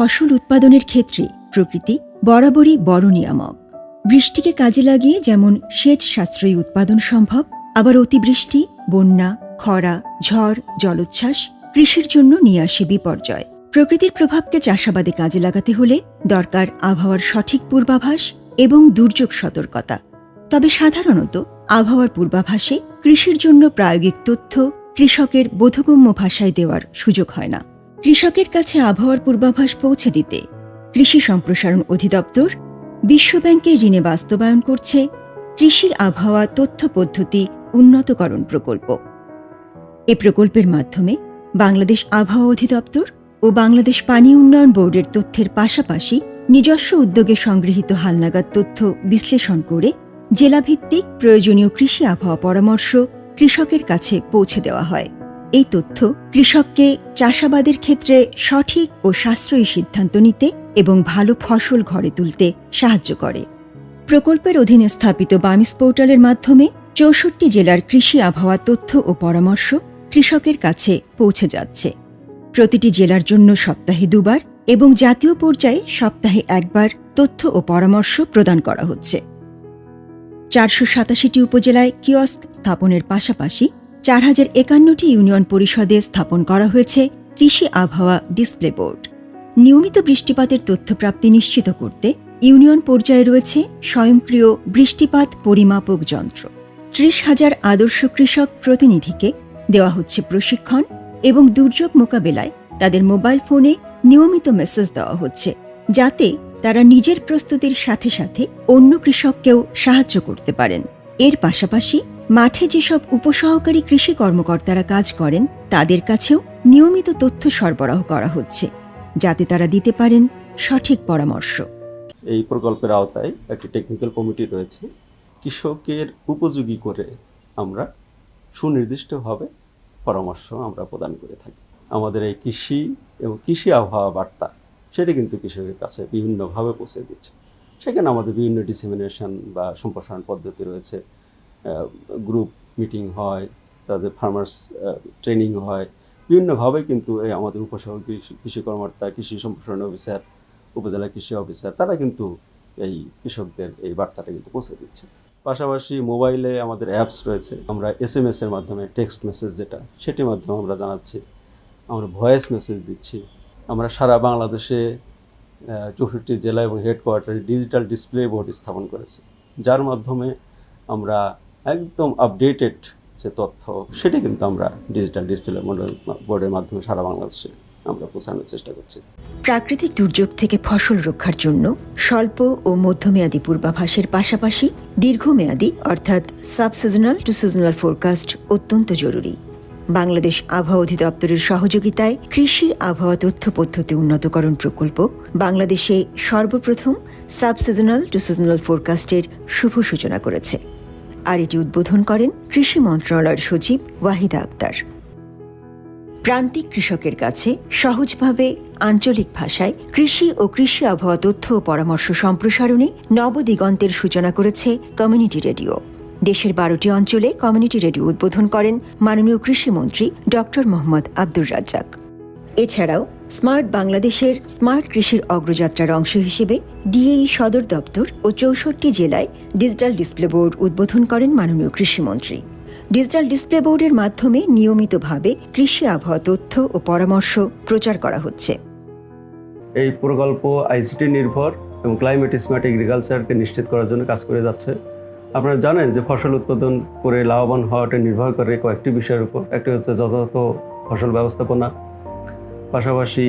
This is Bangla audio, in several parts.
ফসল উৎপাদনের ক্ষেত্রে প্রকৃতি বরাবরই বড় নিয়ামক। বৃষ্টিকে কাজে লাগিয়ে যেমন সেচ সাশ্রয়ী উৎপাদন সম্ভব, আবার অতিবৃষ্টি, বন্যা, খরা, ঝড়, জলোচ্ছ্বাস কৃষির জন্য নিয়ে আসে বিপর্যয়। প্রকৃতির প্রভাবকে চাষাবাদে কাজে লাগাতে হলে দরকার আবহাওয়ার সঠিক পূর্বাভাস এবং দুর্যোগ সতর্কতা। তবে সাধারণত আবহাওয়ার পূর্বাভাসে কৃষির জন্য প্রায়োগিক তথ্য কৃষকের বোধগম্য ভাষায় দেওয়ার সুযোগ হয় না। কৃষকের কাছে আবহাওয়ার পূর্বাভাস পৌঁছে দিতে কৃষি সম্প্রসারণ অধিদপ্তর বিশ্বব্যাংকের ঋণে বাস্তবায়ন করছে কৃষি আবহাওয়া তথ্য পদ্ধতি উন্নতকরণ প্রকল্প। এ প্রকল্পের মাধ্যমে বাংলাদেশ আবহাওয়া অধিদপ্তর ও বাংলাদেশ পানি উন্নয়ন বোর্ডের তথ্যের পাশাপাশি নিজস্ব উদ্যোগে সংগৃহীত হালনাগাদ তথ্য বিশ্লেষণ করে জেলাভিত্তিক প্রয়োজনীয় কৃষি আবহাওয়া পরামর্শ কৃষকের কাছে পৌঁছে দেওয়া হয়। এই তথ্য কৃষককে চাষাবাদের ক্ষেত্রে সঠিক ও সাশ্রয়ী সিদ্ধান্ত নিতে এবং ভালো ফসল ঘরে তুলতে সাহায্য করে। প্রকল্পের অধীনে স্থাপিত বামিস পোর্টালের মাধ্যমে ৬৪ জেলার কৃষি আবহাওয়া তথ্য ও পরামর্শ কৃষকের কাছে পৌঁছে যাচ্ছে। প্রতিটি জেলার জন্য সপ্তাহে ২ বার এবং জাতীয় পর্যায়ে সপ্তাহে ১ বার তথ্য ও পরামর্শ প্রদান করা হচ্ছে। ৪৮৭টি উপজেলায় কিয়স্ক স্থাপনের পাশাপাশি ৪,০৫১টি ইউনিয়ন পরিষদে স্থাপন করা হয়েছে কৃষি আবহাওয়া ডিসপ্লে বোর্ড। নিয়মিত বৃষ্টিপাতের তথ্যপ্রাপ্তি নিশ্চিত করতে ইউনিয়ন পর্যায়ে রয়েছে স্বয়ংক্রিয় বৃষ্টিপাত পরিমাপক যন্ত্র। ৩০,০০০ আদর্শ কৃষক প্রতিনিধিকে দেওয়া হচ্ছে প্রশিক্ষণ এবং দুর্যোগ মোকাবেলায় তাদের মোবাইল ফোনে নিয়মিত মেসেজ দেওয়া হচ্ছে, যাতে তারা নিজের প্রস্তুতির সাথে সাথে অন্য কৃষককেও সাহায্য করতে পারেন। এর পাশাপাশি মাঠে যেসব উপসহকারী কৃষি কর্মকর্তারা কাজ করেন তাদের কাছেও নিয়মিত তথ্য সরবরাহ করা হচ্ছে, যাতে তারা দিতে পারেন সঠিক পরামর্শ। এই প্রকল্পের আওতায় একটি টেকনিক্যাল কমিটি রয়েছে। কৃষকের উপযোগী করে আমরা সুনির্দিষ্টভাবে পরামর্শ আমরা প্রদান করে থাকি। আমাদের এই কৃষি এবং কৃষি আবহাওয়া বার্তা সেটা কিন্তু কৃষকের কাছে বিভিন্নভাবে পৌঁছে দিচ্ছে। সেখানে আমাদের বিভিন্ন ডিসেমিনেশন বা সম্প্রসারণ পদ্ধতি রয়েছে। গ্রুপ মিটিং হয়, তাদের ফার্মার্স ট্রেনিং হয়, বিভিন্নভাবে কিন্তু এই আমাদের উপসহকারী কৃষি কর্মকর্তা, কৃষি সম্প্রসারণ অফিসার, উপজেলা কৃষি অফিসার তারা কিন্তু এই কৃষকদের এই বার্তাটা কিন্তু পৌঁছে দিচ্ছে। পাশাপাশি মোবাইলে আমাদের অ্যাপস রয়েছে। আমরা SMS এর মাধ্যমে টেক্সট মেসেজ যেটা সেটির মাধ্যমে আমরা জানাচ্ছি, আমরা ভয়েস মেসেজ দিচ্ছি। আমরা সারা বাংলাদেশে ৬৪ জেলা এবং হেডকোয়ার্টারে ডিজিটাল ডিসপ্লে বোর্ড স্থাপন করেছি, যার মাধ্যমে আমরা একদম আপডেটেড যে তথ্য সেটি কিন্তু আমরা ডিজিটাল ডিসপ্লে বোর্ডের মাধ্যমে সারা বাংলাদেশে আমরা পৌঁছানোর চেষ্টা করছি। প্রাকৃতিক দুর্যোগ থেকে ফসল রক্ষার জন্য স্বল্প ও মধ্যমেয়াদী পূর্বাভাসের পাশাপাশি দীর্ঘমেয়াদী অর্থাৎ সাবসিজনাল টু সিজনাল ফোরকাস্ট অত্যন্ত জরুরি। বাংলাদেশ আবহাওয়া অধিদপ্তরের সহযোগিতায় কৃষি আবহাওয়া তথ্য পদ্ধতি উন্নতকরণ প্রকল্প বাংলাদেশে সর্বপ্রথম সাবসিজনাল টু সিজনাল ফোরকাস্টের শুভ সূচনা করেছে। আর এটি উদ্বোধন করেন কৃষি মন্ত্রণালয়ের সচিব ওয়াহিদা আক্তার। প্রান্তিক কৃষকের কাছে সহজভাবে আঞ্চলিক ভাষায় কৃষি ও কৃষি আবহাওয়া তথ্য ও পরামর্শ সম্প্রসারণে নবদিগন্তের সূচনা করেছে কমিউনিটি রেডিও। দেশের ১২টি অঞ্চলে কমিউনিটি রেডিও উদ্বোধন করেন মাননীয় কৃষিমন্ত্রী ডক্টর মোহাম্মদ আব্দুর রাজ্জাক। এছাড়াও স্মার্ট বাংলাদেশের স্মার্ট কৃষির অগ্রযাত্রার অংশ হিসেবে ডিএই সদর দপ্তর ও ৬৪ জেলায় ডিজিটাল ডিসপ্লে বোর্ড উদ্বোধন করেন মাননীয় কৃষিমন্ত্রী। ডিজিটাল ডিসপ্লে বোর্ডের মাধ্যমে নিয়মিতভাবে কৃষি আবহাওয়া তথ্য ও পরামর্শ প্রচার করা হচ্ছে। এই প্রকল্প আইসিটি নির্ভর এবং ক্লাইমেট স্মার্ট এগ্রিকালচারকে নিশ্চিত করার জন্য কাজ করে যাচ্ছে। আপনারা জানেন যে ফসল উৎপাদন করে লাভবান হওয়াটা নির্ভর করে কয়েকটি বিষয়ের উপর। একটি হচ্ছে যথাযথ ফসল ব্যবস্থাপনা, পাশাপাশি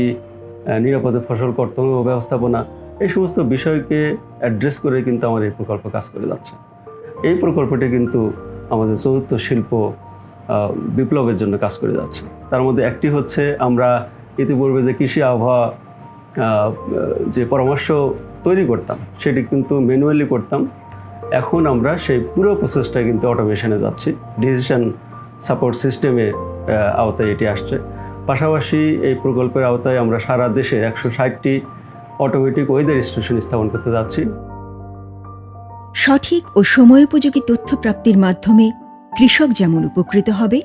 নিরাপদে ফসল কর্তন ও ব্যবস্থাপনা। এই সমস্ত বিষয়কে অ্যাড্রেস করে কিন্তু আমার এই প্রকল্প কাজ করে যাচ্ছে। এই প্রকল্পটি কিন্তু আমাদের চতুর্থ শিল্প বিপ্লবের জন্য কাজ করে যাচ্ছে। তার মধ্যে একটি হচ্ছে আমরা ইতিপূর্বে যে কৃষি আবহাওয়া যে পরামর্শ তৈরি করতাম সেটি কিন্তু ম্যানুয়ালি করতাম। এখন আমরা সেই পুরো প্রসেসটা কিন্তু অটোমেশনে যাচ্ছি, ডিসিশন সাপোর্ট সিস্টেমের আওতায় এটি আসছে। পাশাপাশি এই প্রকল্পের আওতায় আমরা সারা দেশে ১৬০টি অটোমেটিক ওয়েদার স্টেশন স্থাপন করতে যাচ্ছি। সঠিক ও সময়োপযোগী তথ্য প্রাপ্তির মাধ্যমে কৃষক যেমন উপকৃত হবে,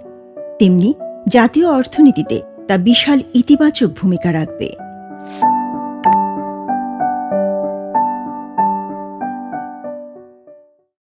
তেমনি জাতীয় অর্থনীতিতে তা বিশাল ইতিবাচক ভূমিকা রাখবে।